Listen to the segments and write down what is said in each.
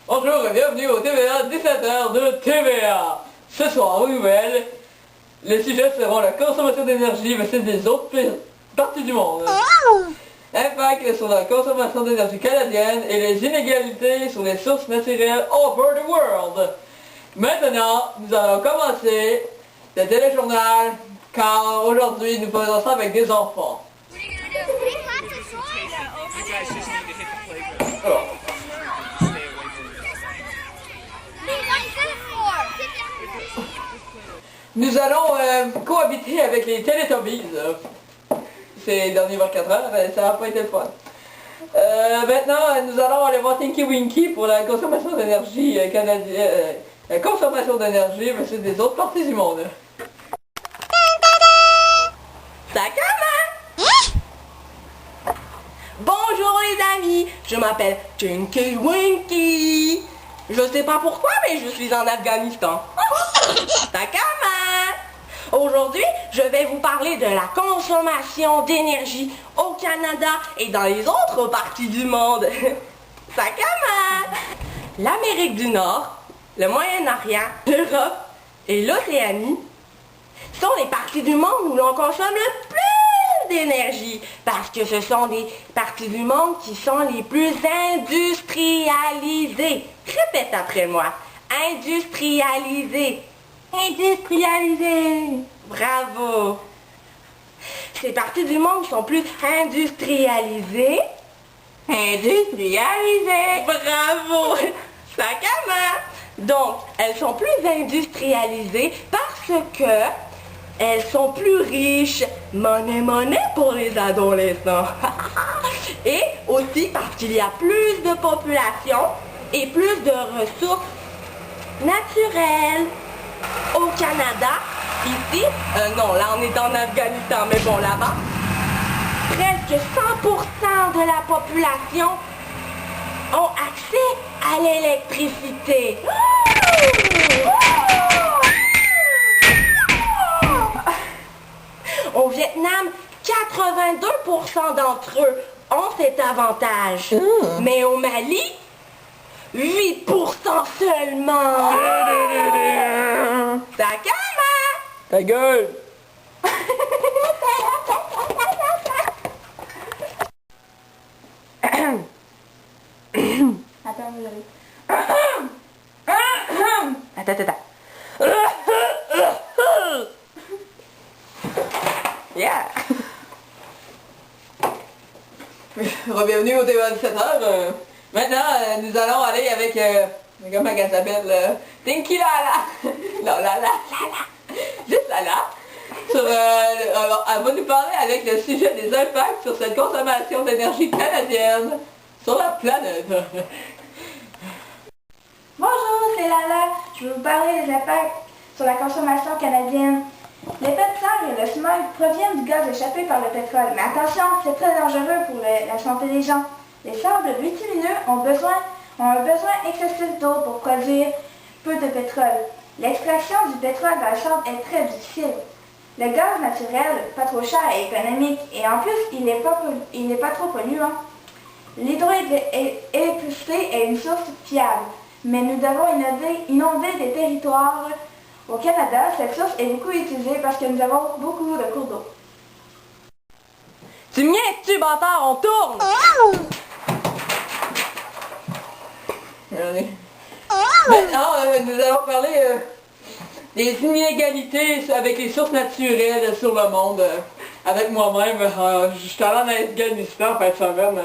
Bonjour et bienvenue au TVA 17h de TVA. Ce soir, aux nouvelles, les sujets seront la consommation d'énergie versus des autres parties du monde, impact sur la consommation d'énergie canadienne et les inégalités sur les sources naturelles over the world. Maintenant, nous allons commencer le téléjournal, car aujourd'hui nous faisons ça avec des enfants. Alors, nous allons cohabiter avec les Teletubbies ces derniers 24 heures, ça n'a pas été le fun. Maintenant, nous allons aller voir Tinky Winky pour la consommation d'énergie canadienne, la consommation d'énergie versus des autres parties du monde. Ça commence! Bonjour les amis, je m'appelle Tinky Winky. Je sais pas pourquoi, mais je suis en Afghanistan. Ça commence! Aujourd'hui, je vais vous parler de la consommation d'énergie au Canada et dans les autres parties du monde. Ça commence! L'Amérique du Nord, le Moyen-Orient, l'Europe et l'Océanie sont les parties du monde où l'on consomme le plus d'énergie parce que ce sont des parties du monde qui sont les plus industrialisées. Répète après moi. Industrialisées. Industrialisées. Bravo. Ces parties du monde sont plus industrialisées. Industrialisées. Bravo. Ça commence. Donc, elles sont plus industrialisées parce que elles sont plus riches. Monnaie pour les adolescents. Et aussi parce qu'il y a plus de population et plus de ressources naturelles. Au Canada, ici, non, là on est en Afghanistan, mais bon, là-bas, presque 100% de la population ont accès à l'électricité. Au Vietnam, 82% d'entre eux ont cet avantage. Mais au Mali, 8% seulement. Ça commence. Ta gueule! Attends, vous Attends. Yeah. Bienvenue au TVA 17h. Maintenant, nous allons aller avec, comment elle s'appelle, Tinky Lala. Non, Lala. Juste Lala. Elle va nous parler avec le sujet des impacts sur cette consommation d'énergie canadienne sur la planète. Bonjour, c'est Lala. Je vais vous parler des impacts sur la consommation canadienne. L'effet de serre et le smog proviennent du gaz échappé par le pétrole. Mais attention, c'est très dangereux pour la santé des gens. Les sables bitumineux ont un besoin excessif d'eau pour produire peu de pétrole. L'extraction du pétrole dans le sable est très difficile. Le gaz naturel, pas trop cher et économique, et en plus, il n'est pas trop polluant. L'hydroélectricité est une source fiable, mais nous devons inonder des territoires. Au Canada, cette source est beaucoup utilisée parce que nous avons beaucoup de cours d'eau. Tu me niaises-tu, bâtard, on tourne! Maintenant, nous allons parler des inégalités avec les sources naturelles sur le monde. Avec moi-même, je suis allé en Afghanistan en fin de semaine.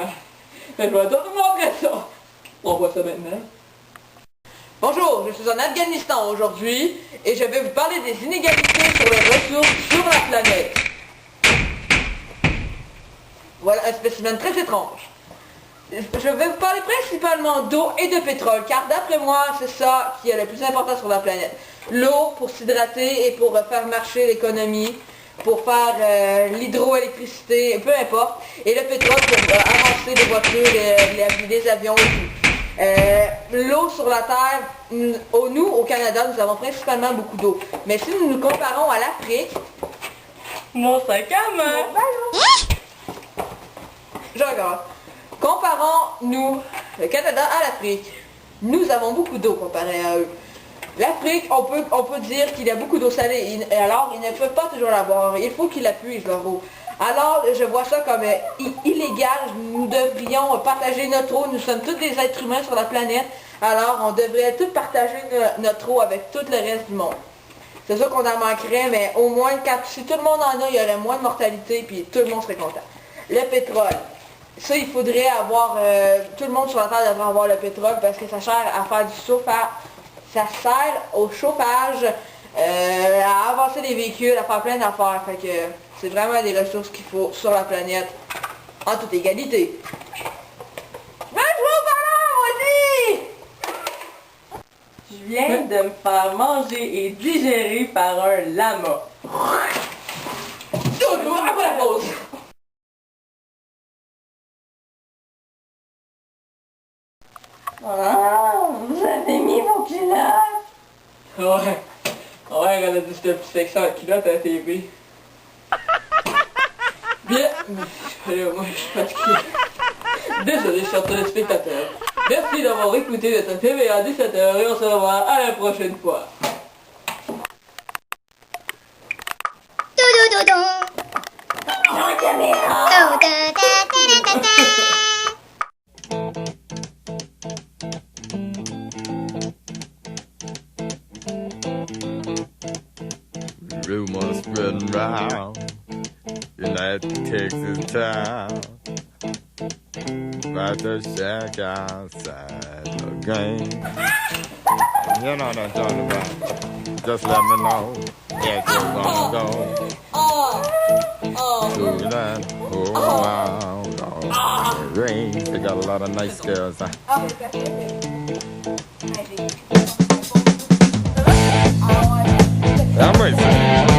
Je vais tout montrer ça. On voit ça maintenant. Bonjour, je suis en Afghanistan aujourd'hui et je vais vous parler des inégalités sur les ressources sur la planète. Voilà un spécimen très étrange. Je vais vous parler principalement d'eau et de pétrole, car d'après moi, c'est ça qui est le plus important sur la planète. L'eau pour s'hydrater et pour faire marcher l'économie, pour faire l'hydroélectricité, peu importe, et le pétrole pour avancer des voitures, des avions et tout. L'eau sur la Terre, nous, au Canada, nous avons principalement beaucoup d'eau. Mais si nous nous comparons à l'Afrique, Mon sac à main. Je regarde. Comparons, nous, le Canada à l'Afrique, nous avons beaucoup d'eau comparé à eux. L'Afrique, on peut dire qu'il y a beaucoup d'eau salée, et alors ils ne peuvent pas toujours la boire. Il faut qu'ils la puisent, leur eau. Alors, je vois ça comme illégal. Nous devrions partager notre eau. Nous sommes tous des êtres humains sur la planète. Alors, on devrait tous partager notre eau avec tout le reste du monde. C'est sûr qu'on en manquerait, mais au moins, si tout le monde en a, il y aurait moins de mortalité, puis tout le monde serait content. Le pétrole. Ça, il faudrait avoir... tout le monde sur la Terre devrait avoir le pétrole parce que ça sert à faire du chauffage. Ça sert au chauffage, à avancer les véhicules, à faire plein d'affaires. Fait que c'est vraiment des ressources qu'il faut sur la planète, en toute égalité. Mais je vais par là, Je viens de me faire manger et digérer par un lama. après la pause. Ah, vous avez mis vos culottes. Ouais, elle a dit que c'était plus sexy en culotte à la TV. Bien, moi je suis fatigué. Désolé, chers téléspectateurs. Merci d'avoir écouté notre TV à 17h et on se revoit à la prochaine fois. Rumors spreading round in that Texas town about the shack outside the game. You know what I'm talking about. Just let me know if you're gonna go to that whole wild dog range. They got a lot of nice girls. I'm racing.